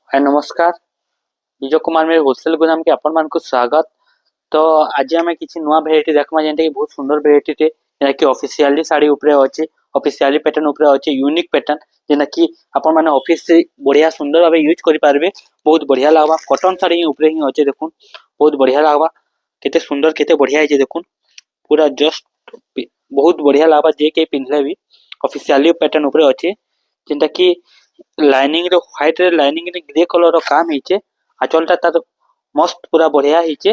हाय नमस्कार। विजय कुमार मेरे होलसेल गोदाम के आपण मान को स्वागत। तो आज आम किसी नुआ भेराइटी देखमा जेंटा कि बहुत सुंदर भेराइटी टे जेना कि ऑफिशियली साड़ी ऊपर अछि ऑफिशियली पैटर्न ऊपर अछि यूनिक पैटर्न जेना कि आपण माने ऑफिस से बढ़िया सुंदर भाबे यूज करि पारबे। बहुत बढ़िया लागबा कॉटन साड़ी ऊपर ही अछि देखुन बहुत बढ़िया लागबा केते सुंदर केते बढ़िया है जे देखुन पूरा जस्ट बहुत बढ़िया लागबा जे के पिनले भी ऑफिशियली पैटर्न ऊपर अछि जेंटा कि लाइनिंग रे व्हाइट रे लाइनिंग रे ग्रे कलर रो काम हिचे आचलटा तार मस्त पूरा बढ़िया हिचे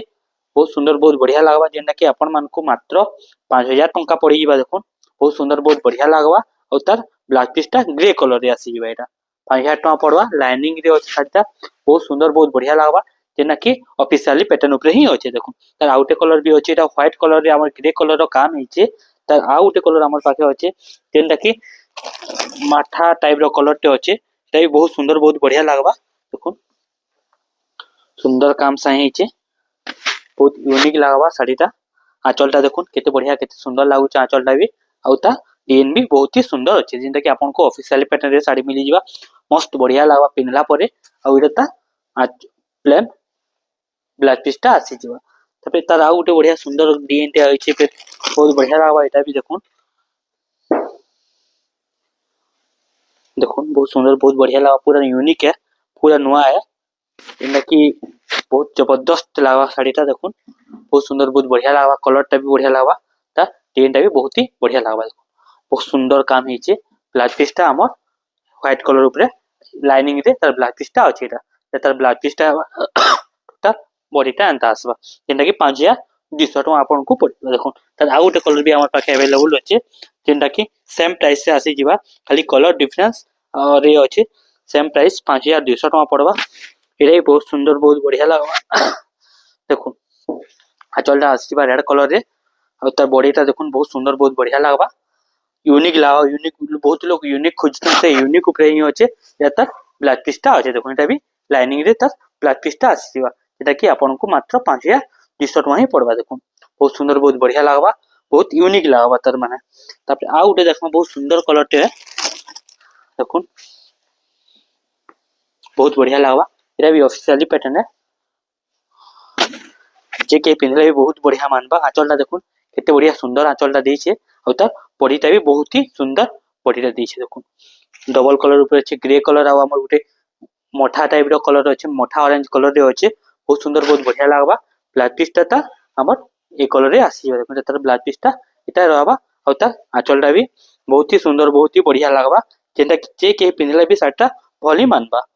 बहुत सुंदर बहुत बढ़िया लागबा जेंटा कि आपण मान को मात्र 5000 टंका पड़ी जिबा देखुन बहुत सुंदर बहुत बढ़िया लागबा और तार ब्लाउज पीसटा ग्रे कलर रे आसी जिबा एटा 5000 टंका पड़वा लाइनिंग रे अछि साड़ीटा बहुत सुंदर बहुत बढ़िया लागबा जेना कि ऑफिशियली पैटर्न ऊपर ही अछि देखुन तार आउटे कलर भी अछि एटा व्हाइट कलर रे हमर ग्रे कलर रो काम हिचे तार आउटे कलर हमर पाखे अछि जेंटा कि माठा टाइप रो कलर टे अछि एटा भी बहुत सुंदर बहुत बढ़िया लागबा देखुन सुंदर काम सही छे बहुत यूनिक लागबा साड़ीटा आंचलटा देखुन केते बढ़िया केते सुंदर लागु छ आंचलटा भी आउता डिजाइन भी बहुत ही सुंदर अछि जेंटा कि आपन को ऑफिशियल पैटर्न रे साड़ी मिली जिबा मस्त बढ़िया लागबा पिनला परे आ एटा प्लेन ब्लाउज पीसटा आसी जिबा तबे तार आउ गोटे बढ़िया सुंदर डिजाइन टे अछि पे बहुत बढ़िया लागबा एटा भी देखुन देखुन बहुत सुंदर बहुत बढ़िया लागबा पूरा यूनिक है पूरा नुआ है जेना कि बहुत जबरदस्त लागबा साड़ीटा देखुन बहुत सुंदर बहुत बढ़िया लागबा कलरटा भी बढ़िया लागबा ता डिजाइनटा भी बहुत ही बढ़िया लागबा बहुत सुंदर काम हिचे ब्लाउज पीसटा हमर व्हाइट कलर ऊपर लाइनिंग रे तार ब्लाउज पीसटा अछि एटा तार ब्लाउज पीसटा तार बॉडीटा एंता आसबा जेंटा कि 5200 टका आपन को पड़बा देखुन तार आउ गोटे कलर भी हमर पाखे अवेलेबल अछि जेंटा कि सेम प्राइस से आसी जिबा खाली कलर डिफरेंस और ये अछि सेम प्राइस 5200 टका पड़बा एटा बहुत सुंदर बहुत बढ़िया लागबा देखुन आचलटा आसीबा रेड कलर रे और तार बॉडीटा देखुन बहुत सुंदर बहुत बढ़िया लागबा यूनिक लागबा यूनिक बहुत लोग यूनिक खोजते से यूनिक ऊपर ही अछि या तार ब्लाउज पीसटा अछि देखुन एटा भी लाइनिंग रे तार ब्लाउज पीसटा आसीबा एटा कि आपन को मात्र 5200 टका ही पड़बा देखुन बहुत सुंदर बहुत बढ़िया लागबा बहुत यूनिक लागबा तार माने तापर आ उठे देखो बहुत सुंदर कलर टे देखुन बहुत बढ़िया लागबा एटा भी ऑफिशियली पैटर्न है जे के पिनले भी बहुत बढ़िया मानबा आंचलटा देखुन केते बढ़िया सुंदर आंचलटा देइछे और तार बॉडीटा भी बहुत ही सुंदर बॉडीटा देइछे देखुन डबल कलर ऊपर अछि ग्रे कलर आ हमर गुटे मोठा टाइप रो कलर अछि मोठा ऑरेंज कलर रे अछि बहुत सुंदर बहुत बढ़िया लागबा ब्लाउज पीसटा ता हमर ए कलर रे आसी देखुन तार ब्लाउज पीसटा एटा रहबा और तार आंचलटा भी बहुत ही सुंदर बहुत ही बढ़िया लागबा जेंटा कि जे के पिनले भी साड़ीटा भली मानबा।